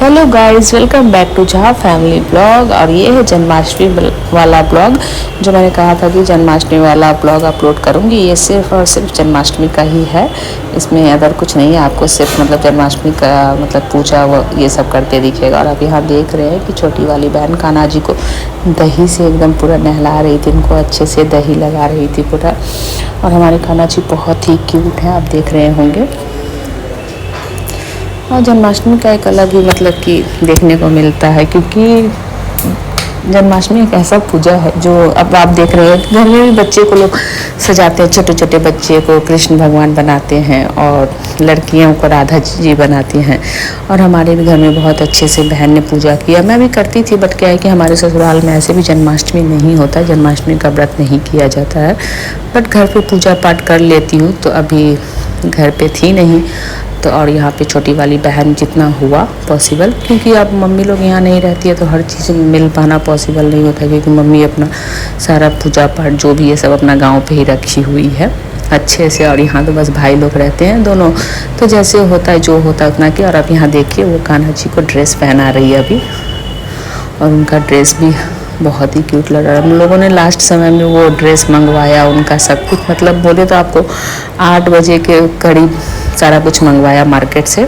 Hello guys, welcome back to जहा family vlog. और ये है जन्माष्टमी वाला ब्लॉग जो मैंने कहा था कि जन्माष्टमी वाला ब्लॉग अपलोड करूँगी। ये सिर्फ और सिर्फ जन्माष्टमी का ही है, इसमें अदर कुछ नहीं है। आपको सिर्फ मतलब जन्माष्टमी का मतलब पूजा वो ये सब करते दिखेगा। और आप यहाँ देख रहे हैं कि छोटी वाली बहन कान्हा जी को दही से एकदम पूरा नहला रही थी, इनको अच्छे से दही लगा रही थी पूरा। और हमारे कान्हा जी बहुत ही क्यूट हैं, आप देख रहे होंगे। और जन्माष्टमी का एक अलग ही मतलब कि देखने को मिलता है, क्योंकि जन्माष्टमी एक ऐसा पूजा है जो अब आप देख रहे हैं घर में भी बच्चे को लोग सजाते हैं। छोटे छोटे बच्चे को कृष्ण भगवान बनाते हैं और लड़कियों को राधा जी बनाती हैं। और हमारे भी घर में बहुत अच्छे से बहन ने पूजा किया, मैं भी करती थी। बट क्या है कि हमारे ससुराल में ऐसे भी जन्माष्टमी नहीं होता, जन्माष्टमी का व्रत नहीं किया जाता है। बट घर पे पूजा पाठ कर लेती हूँ, तो अभी घर पे थी नहीं तो। और यहाँ पे छोटी वाली बहन जितना हुआ पॉसिबल, क्योंकि अब मम्मी लोग यहाँ नहीं रहती है तो हर चीज़ मिल पाना पॉसिबल नहीं होता, क्योंकि मम्मी अपना सारा पूजा पाठ जो भी है सब अपना गांव पे ही रखी हुई है अच्छे से। और यहाँ तो बस भाई लोग रहते हैं दोनों, तो जैसे होता है जो होता है उतना कि। और अब यहाँ देखिए वो कान्हा जी को ड्रेस पहना रही है अभी, और उनका ड्रेस भी बहुत ही क्यूट लग रहा है। हम लोगों ने लास्ट समय में वो ड्रेस मंगवाया, उनका सब कुछ मतलब बोले तो आपको 8 बजे के करीब सारा कुछ मंगवाया मार्केट से।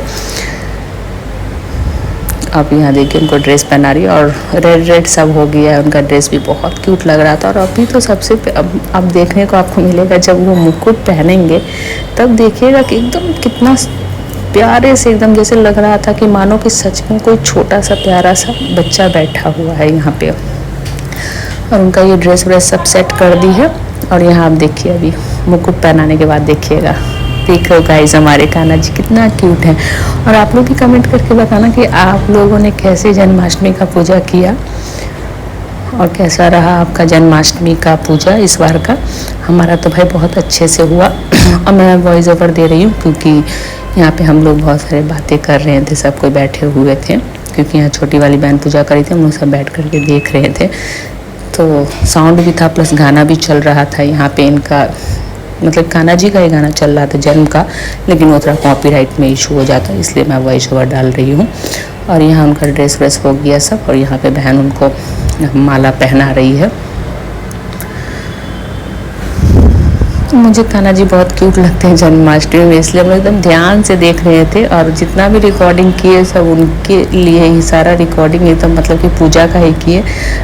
अब यहाँ देखिए उनको ड्रेस पहना रही है, और रेड रेड सब हो गया है। उनका ड्रेस भी बहुत क्यूट लग रहा था। और अभी तो सबसे अब देखने को आपको मिलेगा जब वो मुकुट पहनेंगे, तब देखिएगा कि एकदम कितना प्यारे से, एकदम जैसे लग रहा था कि मानो कि सच में कोई छोटा सा प्यारा सा बच्चा बैठा हुआ है यहाँ पे। और उनका ये ड्रेस व्रेस सब सेट कर दी है। और यहाँ आप देखिए अभी मुकुट पहनाने के बाद देखिएगा, देख रहे हो गाइस हमारे कान्हा जी कितना क्यूट है। और आप लोग भी कमेंट करके बताना कि आप लोगों ने कैसे जन्माष्टमी का पूजा किया और कैसा रहा आपका जन्माष्टमी का पूजा इस बार का। हमारा तो भाई बहुत अच्छे से हुआ। और मैं वॉइस ओवर दे रही हूँ क्योंकि यहाँ पे हम लोग बहुत सारे बातें कर रहे थे, सब कोई बैठे हुए थे, क्योंकि यहाँ छोटी वाली बहन पूजा करी थी, हम लोग सब बैठ करके देख रहे थे। तो साउंड भी था प्लस गाना भी चल रहा था यहाँ पे। इनका मतलब कान्हा जी का ही गाना चल रहा था जन्म का, लेकिन वो थोड़ा कॉपीराइट में इशू हो जाता है, इसलिए मैं वॉइस ओवर डाल रही हूँ। और यहाँ उनका ड्रेस व्रेस हो गया सब, और यहाँ पे बहन उनको माला पहना रही है। मुझे कान्हा जी बहुत क्यूट लगते हैं जन्माष्टमी में, इसलिए हम एकदम ध्यान से देख रहे थे। और जितना भी रिकॉर्डिंग किए सब उनके लिए ही, सारा रिकॉर्डिंग एकदम मतलब कि पूजा का ही किए,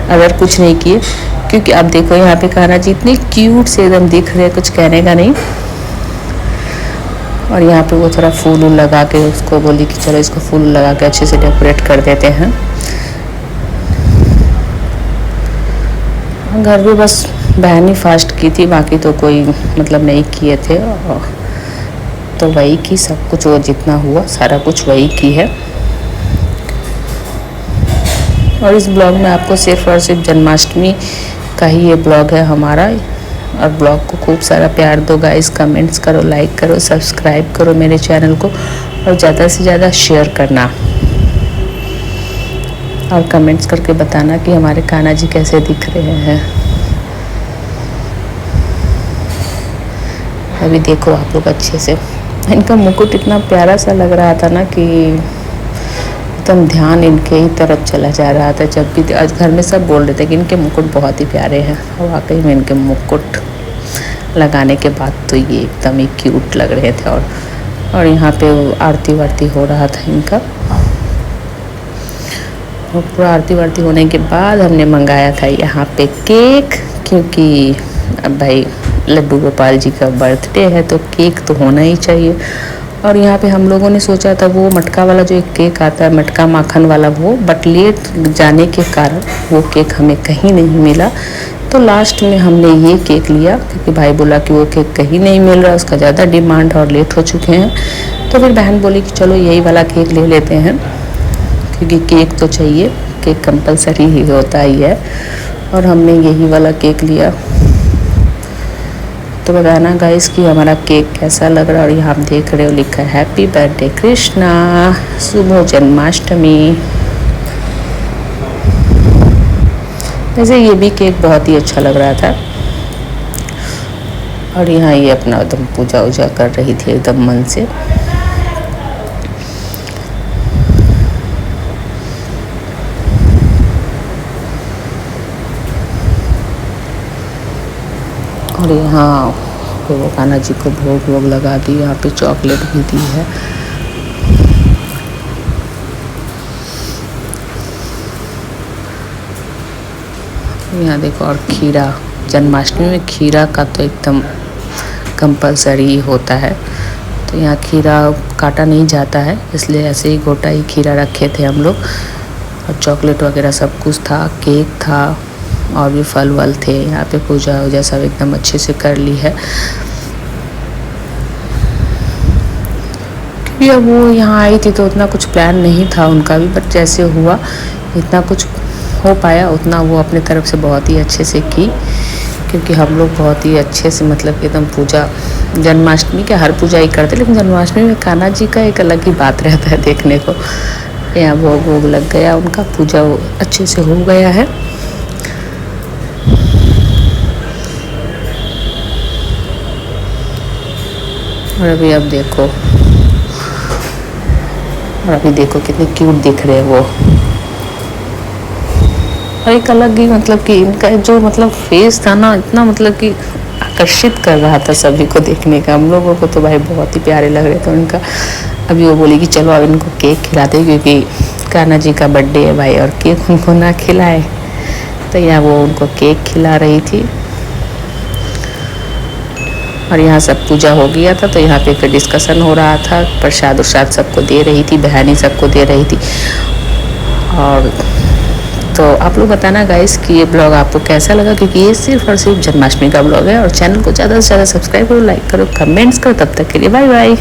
अगर कुछ नहीं किए। क्योंकि आप देखो यहाँ पे कान्हा जी इतने क्यूट से एकदम दिख रहे हैं, कुछ कहने का नहीं। और यहाँ पे वो थोड़ा फूल लगा के उसको बोली कि चलो इसको फूल लगा के अच्छे से डेकोरेट कर देते हैं। घर भी बस बहन ही फास्ट की थी, बाकी तो कोई मतलब नहीं किए थे। तो वही की सब कुछ, वो जितना हुआ सारा कुछ वही की है। और इस ब्लॉग में आपको सिर्फ और सिर्फ जन्माष्टमी का ही ये ब्लॉग है हमारा। और ब्लॉग को खूब सारा प्यार दो गाइस, कमेंट्स करो, लाइक करो, सब्सक्राइब करो मेरे चैनल को, और ज़्यादा से ज़्यादा शेयर करना। और कमेंट्स करके बताना कि हमारे कान्हा जी कैसे दिख रहे हैं। अभी देखो आप लोग अच्छे से, इनका मुकुट इतना प्यारा सा लग रहा था ना कि एकदम ध्यान इनके ही तरफ चला जा रहा था। जब भी आज घर में सब बोल रहे थे कि इनके मुकुट बहुत ही प्यारे हैं, और वाकई में इनके मुकुट लगाने के बाद तो ये एकदम ही क्यूट लग रहे थे। और यहाँ पे आरती वारती हो रहा था इनका, और पूरा आरती वारती होने के बाद हमने मंगाया था यहाँ पे केक, क्योंकि अब भाई लड्डू गोपाल जी का बर्थडे है तो केक तो होना ही चाहिए। और यहाँ पे हम लोगों ने सोचा था वो मटका वाला जो एक केक आता है, मटका माखन वाला वो, बट लेट जाने के कारण वो केक हमें कहीं नहीं मिला। तो लास्ट में हमने ये केक लिया, क्योंकि भाई बोला कि वो केक कहीं नहीं मिल रहा, उसका ज़्यादा डिमांड और लेट हो चुके हैं। तो फिर बहन बोली कि चलो यही वाला केक ले लेते हैं, क्योंकि केक तो चाहिए, केक कंपलसरी ही होता ही है। और हमने यही वाला केक लिया। तो बताना गाइस कि हमारा केक कैसा लग रहा है। और यहाँ आप देख रहे हो लिखा है हैप्पी बर्थडे कृष्णा, शुभ जन्माष्टमी। वैसे ये भी केक बहुत ही अच्छा लग रहा था। और यहाँ ये अपना एकदम पूजा वूजा कर रही थी एकदम मन से। और यहाँ तो कान्हा जी को भोग वोग लगा दी, यहाँ पे चॉकलेट भी दी है। यहाँ देखो, और खीरा, जन्माष्टमी में खीरा का तो एकदम कंपलसरी होता है। तो यहाँ खीरा काटा नहीं जाता है, इसलिए ऐसे ही गोटा ही खीरा रखे थे हम लोग। और चॉकलेट वगैरह सब कुछ था, केक था और भी फल वल थे। यहाँ पे पूजा वूजा सब एकदम अच्छे से कर ली है। क्योंकि अब वो यहाँ आई थी तो उतना कुछ प्लान नहीं था उनका भी, बट जैसे हुआ जितना कुछ हो पाया उतना वो अपने तरफ से बहुत ही अच्छे से की। क्योंकि हम लोग बहुत ही अच्छे से मतलब एकदम पूजा, जन्माष्टमी के हर पूजा ही करते, लेकिन जन्माष्टमी में कान्हा जी का एक अलग ही बात रहता है देखने को। यहाँ भोग वोग लग गया, उनका पूजा अच्छे से हो गया है। और अभी अब देखो, और अभी देखो कितने क्यूट दिख रहे हैं वो। और एक अलग ही मतलब कि इनका जो मतलब फेस था ना, इतना मतलब कि आकर्षित कर रहा था सभी को देखने का। हम लोगों को तो भाई बहुत ही प्यारे लग रहे थे उनका। अभी वो बोली कि चलो अब इनको केक खिलाते, क्योंकि कान्हा जी का बर्थडे है भाई, और केक उनको ना खिलाए। तो यहाँ वो उनको केक खिला रही थी। और यहाँ सब पूजा हो गया था, तो यहाँ पे फिर डिस्कशन हो रहा था। प्रसाद उरसाद सबको दे रही थी, बहनी सबको दे रही थी। और तो आप लोग बताना गाइस कि ये ब्लॉग आपको कैसा लगा, क्योंकि ये सिर्फ और सिर्फ जन्माष्टमी का ब्लॉग है। और चैनल को ज़्यादा से ज़्यादा सब्सक्राइब करो, लाइक करो, कमेंट्स करो। तब तक के लिए बाय बाय।